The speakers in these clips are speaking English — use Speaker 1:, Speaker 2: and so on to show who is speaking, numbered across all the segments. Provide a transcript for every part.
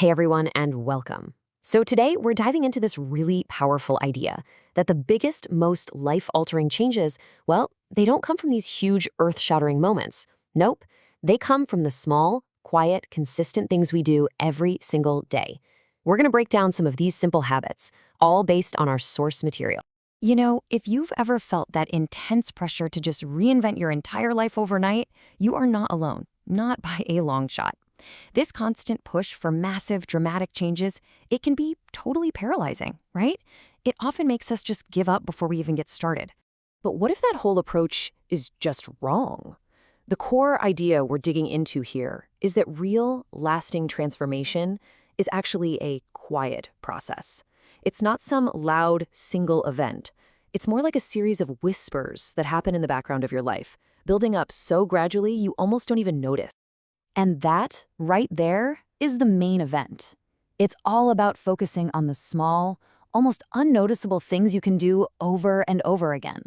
Speaker 1: Hey everyone, and welcome. So today we're diving into this really powerful idea that the biggest, most life-altering changes, well, they don't come from these huge earth-shattering moments. Nope, they come from the small, quiet, consistent things we do every single day. We're going to break down some of these simple habits, all based on our source material.
Speaker 2: You know, if you've ever felt that intense pressure to just reinvent your entire life overnight, you are not alone, not by a long shot. This constant push for massive, dramatic changes, it can be totally paralyzing, right? It often makes us just give up before we even get started.
Speaker 1: But what if that whole approach is just wrong? The core idea we're digging into here is that real, lasting transformation is actually a quiet process. It's not some loud, single event. It's more like a series of whispers that happen in the background of your life, building up so gradually you almost don't even notice.
Speaker 2: And that, right there, is the main event. It's all about focusing on the small, almost unnoticeable things you can do over and over again.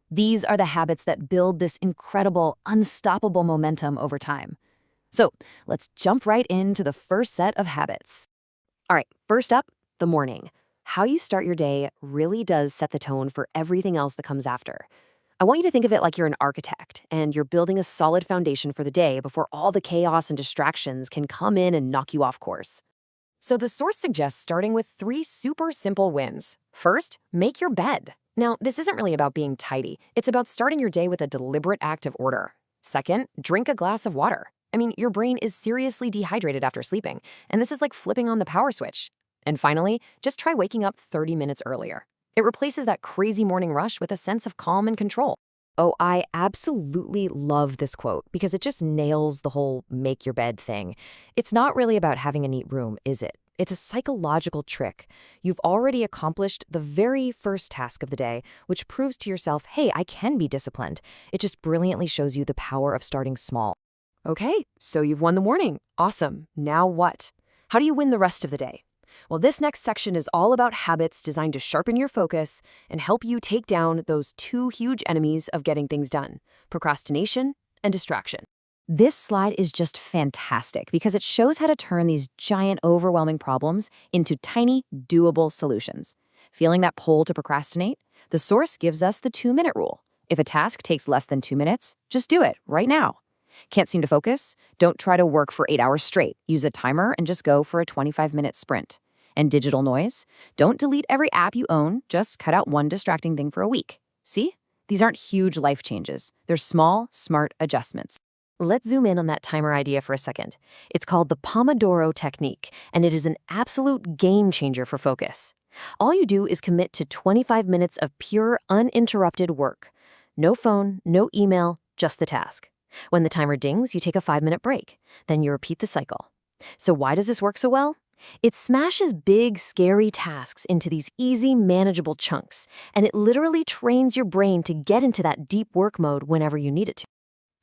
Speaker 2: These are the habits that build this incredible, unstoppable momentum over time. So let's jump right into the first set of habits.
Speaker 1: All right, first up, the morning. How you start your day really does set the tone for everything else that comes after. I want you to think of it like you're an architect and you're building a solid foundation for the day before all the chaos and distractions can come in and knock you off course. So the source suggests starting with 3 super simple wins. First, make your bed. Now, this isn't really about being tidy. It's about starting your day with a deliberate act of order. Second, drink a glass of water. I mean, your brain is seriously dehydrated after sleeping, and this is like flipping on the power switch. And finally, just try waking up 30 minutes earlier. It replaces that crazy morning rush with a sense of calm and control. Oh, I absolutely love this quote because it just nails the whole make your bed thing. It's not really about having a neat room, is it? It's a psychological trick. You've already accomplished the very first task of the day, which proves to yourself, hey, I can be disciplined. It just brilliantly shows you the power of starting small. Okay, so you've won the morning. Awesome. Now what? How do you win the rest of the day? Well, this next section is all about habits designed to sharpen your focus and help you take down those 2 huge enemies of getting things done: procrastination and distraction.
Speaker 2: This slide is just fantastic because it shows how to turn these giant, overwhelming problems into tiny, doable solutions. Feeling that pull to procrastinate? The source gives us the 2-minute rule. If a task takes less than 2 minutes, just do it right now. Can't seem to focus? Don't try to work for 8 hours straight. Use a timer and just go for a 25-minute sprint. And digital noise? Don't delete every app you own, just cut out one distracting thing for a week. See? These aren't huge life changes. They're small, smart adjustments. Let's zoom in on that timer idea for a second. It's called the Pomodoro technique, and it is an absolute game changer for focus. All you do is commit to 25 minutes of pure, uninterrupted work. No phone, no email, just the task. When the timer dings, you take a 5-minute break. Then you repeat the cycle. So why does this work so well? It smashes big, scary tasks into these easy, manageable chunks, and it literally trains your brain to get into that deep work mode whenever you need it to.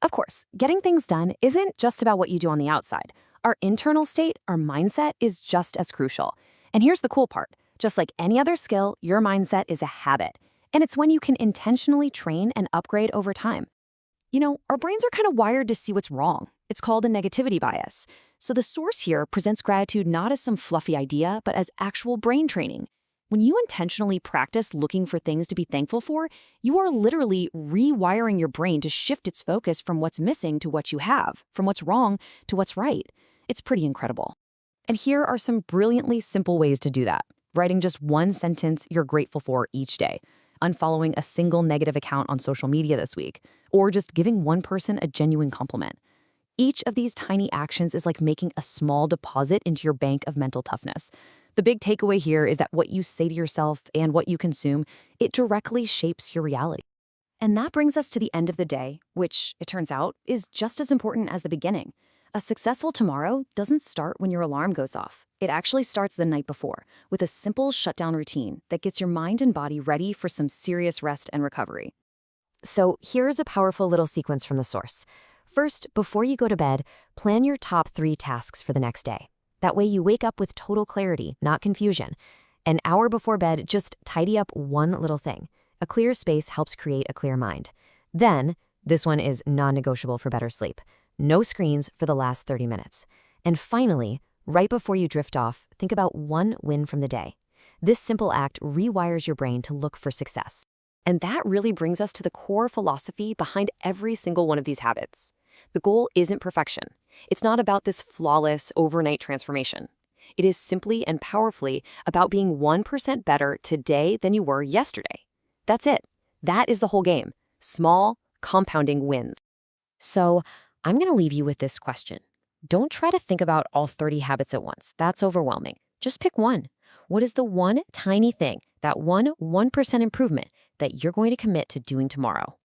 Speaker 2: Of course, getting things done isn't just about what you do on the outside. Our internal state, our mindset, is just as crucial. And here's the cool part. Just like any other skill, your mindset is a habit, and it's one you can intentionally train and upgrade over time. You know, our brains are kind of wired to see what's wrong. It's called a negativity bias. So the source here presents gratitude not as some fluffy idea, but as actual brain training. When you intentionally practice looking for things to be thankful for, you are literally rewiring your brain to shift its focus from what's missing to what you have, from what's wrong to what's right. It's pretty incredible. And here are some brilliantly simple ways to do that. Writing just one sentence you're grateful for each day, unfollowing a single negative account on social media this week, or just giving one person a genuine compliment. Each of these tiny actions is like making a small deposit into your bank of mental toughness. The big takeaway here is that what you say to yourself and what you consume, it directly shapes your reality. And that brings us to the end of the day, which, it turns out, is just as important as the beginning. A successful tomorrow doesn't start when your alarm goes off. It actually starts the night before, with a simple shutdown routine that gets your mind and body ready for some serious rest and recovery. So here's a powerful little sequence from the source. First, before you go to bed, plan your top 3 tasks for the next day. That way you wake up with total clarity, not confusion. An hour before bed, just tidy up one little thing. A clear space helps create a clear mind. Then, this one is non-negotiable for better sleep. No screens for the last 30 minutes. And finally,
Speaker 1: Right before you drift off, think about one win from the day. This simple act rewires your brain to look for success. And that really brings us to the core philosophy behind every single one of these habits. The goal isn't perfection. It's not about this flawless overnight transformation. It is simply and powerfully about being 1% better today than you were yesterday. That's it. That is the whole game. Small, compounding wins. So, I'm going to leave you with this question. Don't try to think about all 30 habits at once. That's overwhelming. Just pick one. What is the one tiny thing, that 1% improvement that you're going to commit to doing tomorrow?